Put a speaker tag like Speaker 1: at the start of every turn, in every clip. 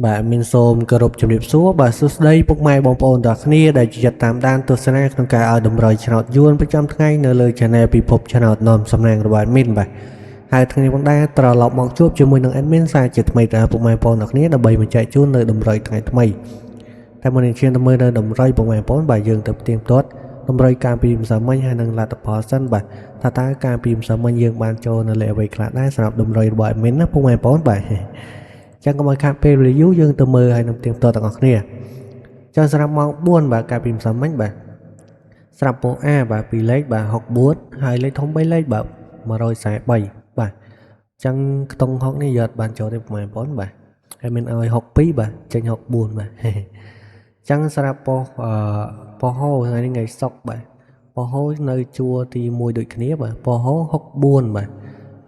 Speaker 1: Bạn mình xôm cơ rụp chụp điệp xúa bà xúc đây bốc mai bóng ổn đặc nia đại chỉ tám đan tôi sẽ trong cả ở đồng rồi channel yuanประจำថ្ងៃនៅលើ channel ពិភព channel នាំសំណាងរបស់ admin បាទហើយថ្ងៃនេះបងដែរត្រឡប់មកជួបជាមួយនឹង admin សារជាថ្មីដល់ពុកម៉ែបងប្អូនអ្នកគ្នាដើម្បីបញ្ជាក់ជូននៅតម្រុយថ្ងៃថ្មីតែមុននឹងឈានទៅមើលនៅតម្រុយពុកម៉ែបងប្អូនបាទយើងទៅផ្ទៀងផ្ទាត់តម្រុយការពីម្សិលមិញហើយនឹងលទ្ធផលសិនបាទថាតើការពីម្សិលមិញយើងបានចូលនៅលេខអ្វីខ្លះដែរសម្រាប់តម្រុយរបស់ admin ណាពុកម៉ែបងប្អូនបាទចឹងកុំឲ្យខាតពេល review យើងទៅមើលហើយនឹងផ្ទៀងផ្ទាត់ទាំងអស់គ្នាចឹងសម្រាប់ម៉ោង4បាទកាលពីម្សិលមិញបាទស្រាប់ពោ A បាទ2លេខបាទ64ហើយលេខធំ3លេខបាទ143បាទចឹងខ្ទង់6នេះយកបានចូលទេប្រហែលប៉ុណ្ណបាទហើយមានឲ្យ62បាទចេញ64បាទចឹងស្រាប់ពោហោថ្ងៃនេះថ្ងៃសុក្របាទពោហោនៅជួរទី1ដូចគ្នាបាទពោហោ64បាទ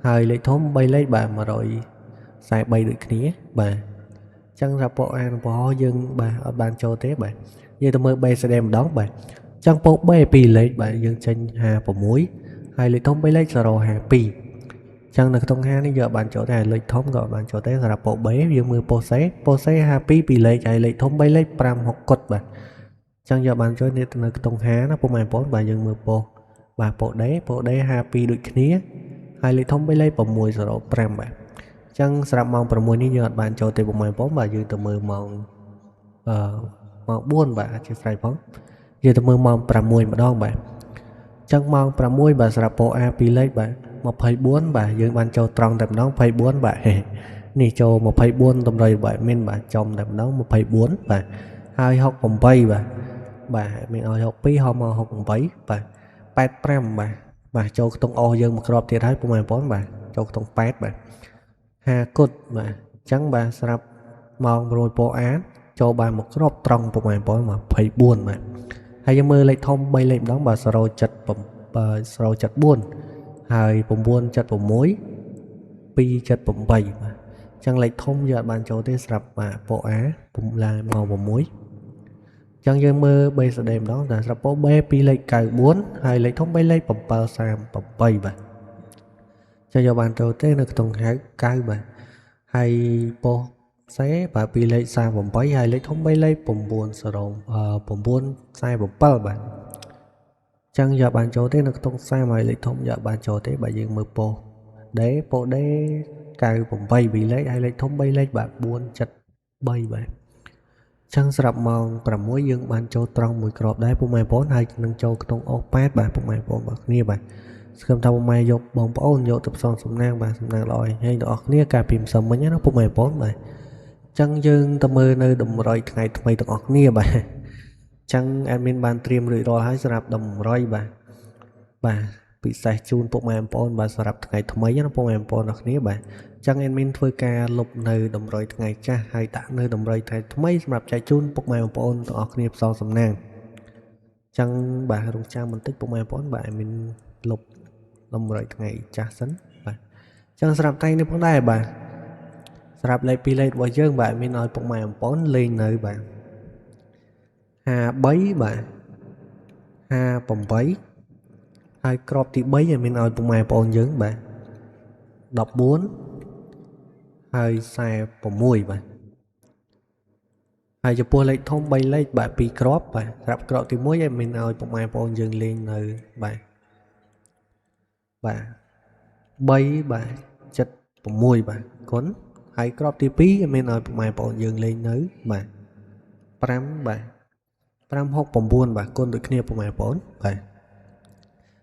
Speaker 1: ហើយលេខធំ3លេខបាទ143ដូចគ្នាបាទចឹងរ៉ាពអានពោយើងបាទអត់បានចូលទេបាទយើងទៅមើល BCD ម្ដងបាទចឹងពោ B 2លេខបាទយើងចេញ56ហើយលេខធំ3លេខ052ចឹងនៅក្នុង5នេះយកបានចូលតែលេខធំក៏បានចូលតែសម្រាប់ពោ B យើងមើលពោ C 52 2លេខហើយលេខធំ3លេខ56កុដបាទចឹងយកបានចូលនៅក្នុង5ណាពុកម៉ែបងប្អូនបាទយើងមើលពោបាទពោ D 52ដូចគ្នាហើយលេខធំ3លេខ605បាទចឹងស្រាប់ម៉ោង6នេះយើងអត់បានចូលទេពុកម៉ែបងប្អូនបាទយើងទៅមើលម៉ោង4បាទអធិស្ឋានផងយើងទៅមើលម៉ោង6ម្ដងបាទចឹងម៉ោង6បាទសម្រាប់ពោ A 2លេខបាទ24បាទយើងបានចូលត្រង់តែម្ដង24បាទនេះចូល24តម្រុយរបស់មានបាទចំតែម្ដង24បាទហើយ68បាទមានឲ្យ62ហមមក68បាទ85បាទចូលខ្ទង់អស់យើងមួយគ្រាប់ទៀតហើយពុកម៉ែបងប្អូនបាទចូលខ្ទង់8បាទ50គុតបាទអញ្ចឹងបាទស្រាប់ម៉ោង6ពោអាចូលបានមួយគ្រាប់ត្រង់ពុកម៉ែបងប្អូន24បាទហើយយើងមើលលេខធំ3លេខម្ដងបាទ074ហើយ976 278បាទអញ្ចឹងលេខធំយើងអត់បានចូលទេស្រាប់បាទពោអាពុំឡើងមក6អញ្ចឹងយើងមើល BCD ម្ដងតែស្រាប់ពោ B 2លេខ94ហើយលេខធំ3លេខ738បាទចឹងយកបានចូលទេនៅក្នុងហៅ9បាទហើយពោសេបាទ2លេខ38ហើយលេខធំ3លេខ947បាទចឹងយកបានចូលទេនៅក្នុង30ហើយលេខធំយកបានចូលទេបាទយើងមើលពោពោ D 98 2លេខហើយលេខធំ3លេខបាទ473បាទចឹងស្រាប់ម៉ោង6យើងបានចូលត្រង់មួយគ្រាប់ដែរពុកម៉ែបងប្អូនហើយនឹងចូលក្នុងអូស8បាទពុកម៉ែបងប្អូនបាទគ្នាបាទស្គមថាពុកម៉ែយកបងប្អូនយកទៅផ្សងសំណាងបាទសំណាងល្អហើយទាំងអស់គ្នាកាលពីម្សិលមិញណាពុកម៉ែបងប្អូនបាទចឹងយើងទៅមើលនៅតម្រុយថ្ងៃថ្មីទាំងអស់គ្នាបាទចឹងadminបានត្រៀមរួចរាល់ហើយសម្រាប់តម្រុយបាទពិសេសជូនពុកម៉ែបងប្អូនបាទសម្រាប់ថ្ងៃថ្មីណាពុកម៉ែបងប្អូនទាំងគ្នាបាទចឹងadminធ្វើការលុបនៅតម្រុយថ្ងៃចាស់ហើយដាក់នៅតម្រុយថ្ងៃថ្មីសម្រាប់ចែកជូនពុកម៉ែបងប្អូនទាំងអស់គ្នាផ្សងសំណាងចឹងបាទរងចាំបន្តិចពុកម៉ែបងប្អូនបាទadminលុបតម្រុយថ្ងៃចាស់សិនបាទចឹងសម្រាប់ថ្ងៃនេះផងដែរបាទសម្រាប់លេខ2លេខរបស់យើងបាទមានឲ្យពុកម៉ែបងប្អូនលេងនៅបាទ53បាទ58ហើយក្របទី3ឲ្យមានឲ្យពុកម៉ែបងប្អូនយើងបាទ14ហើយ46បាទហើយចំពោះលេខធំ3លេខបាទ2ក្របបាទសម្រាប់ក្របទី1ឲ្យមានឲ្យពុកម៉ែបងប្អូនយើងលេងនៅបាទ3បាទ76បាទគុណហើយក្របទី2ឲ្យមានឲ្យពុកម៉ែបងប្អូនយើងលេងនៅបាទ5បាទ569បាទគុណដូចគ្នាពុកម៉ែបងប្អូនបាទ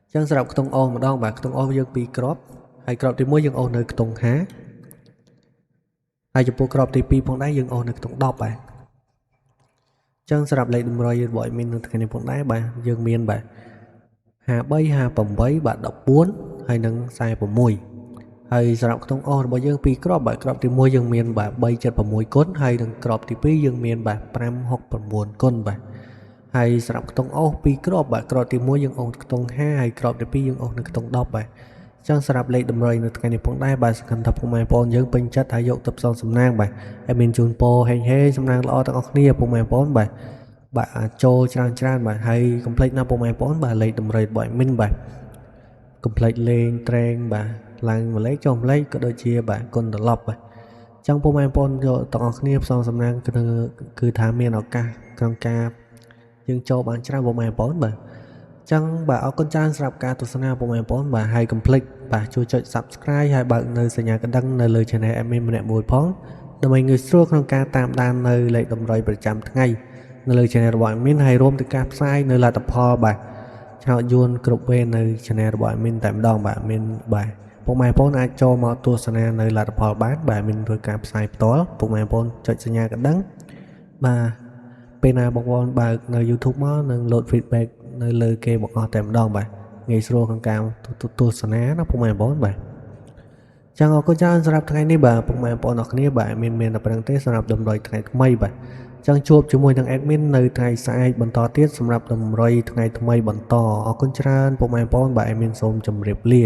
Speaker 1: អញ្ចឹងសម្រាប់ខ្ទង់អូសម្ដងបាទខ្ទង់អូយើង2ក្របហើយក្របទី1យើងអូសនៅខ្ទង់50ហើយចំពោះក្របទី2ផងដែរយើងអូសនៅខ្ទង់10បាទអញ្ចឹងសម្រាប់លេខតម្រុយរបស់មាននៅថ្ងៃនេះផងដែរបាទយើងមានបាទ53 58បាទ14ហើយនឹង46ហើយសម្រាប់ខ្ទង់អូសរបស់យើង2ក្របបាទក្របទី1យើងមានបាទ376គុណហើយនឹងក្របទី2យើងមានបាទ569គុណបាទហើយសម្រាប់ខ្ទង់អូស2ក្របបាទក្របទី1យើងអូសខ្ទង់50ហើយក្របទី2យើងអូសនៅខ្ទង់10បាទអញ្ចឹងសម្រាប់លេខតម្រុយនៅថ្ងៃនេះផងដែរបាទសង្ឃឹមថាពុកម៉ែបងប្អូនយើងពេញចិត្តហើយយកទៅផ្សងសំណាងបាទហើយមានជូនពរហេងហេសំណាងល្អទាំងអស់គ្នាពុកម៉ែបងប្អូនបាទចូលច្រើនបាទហើយកុំភ្លេចណាពុកម៉ែបងប្អូនបាទលេខតម្រុយរបស់មីនបាទកុំភ្លេចលេងត្រែងបាទឡើងមួយលេខចុះមួយលេខក៏ដូចជាបាទគុណត្រឡប់បាទ ចឹងពុកម៉ែបងប្អូនយកទាំងអស់គ្នាផ្សងសំណាងគឺថាមានឱកាសក្នុងការយើងចូលបានច្រើនពុកម៉ែបងប្អូនបាទចឹងបាទអរគុណច្រើនសម្រាប់ការទស្សនាពុកម៉ែបងប្អូនបាទហើយកុំភ្លេចបាទជួយចុច Subscribe ហើយបើកនៅសញ្ញាកណ្ដឹងនៅលើ Channel Admin ម្នាក់មួយផងដើម្បីងាយស្រួលក្នុងការតាមដាននៅលេខតម្រុយប្រចាំថ្ងៃនៅលើ Channel របស់ Admin ហើយរួមទាំងការផ្សាយនៅលទ្ធផលបាទឆ្នោតយួនគ្រប់វេននៅ Channel របស់ Admin តែម្ដងបាទ Admin បាទពុកម៉ែបងប្អូនអាចចូលមកទស្សនានៅលទ្ធផលបានបាទ Admin ធ្វើការផ្សាយផ្ទាល់ពុកម៉ែបងប្អូនចុចសញ្ញាកណ្ដឹងបាទពេលណាបងប្អូនបើកនៅ YouTube មកនឹង load feedback នៅលើគេបងអស់តែម្ដងបាទងាយស្រួលក្នុងការទស្សនាណាពុកម៉ែបងប្អូនបាទចឹងអរគុណច្រើនសម្រាប់ថ្ងៃនេះបាទពុកម៉ែបងប្អូនអរគ្នាបាទមានតែប៉ុណ្្នឹងទេសម្រាប់តម្រុយថ្ងៃថ្មីបាទចឹងជួបជាមួយនឹង Admin នៅថ្ងៃស្អែកបន្តទៀតសម្រាប់តម្រុយថ្ងៃថ្មីបន្តអរគុណច្រើនពុកម៉ែបងប្អូនបាទ Admin សូមជម្រាបលា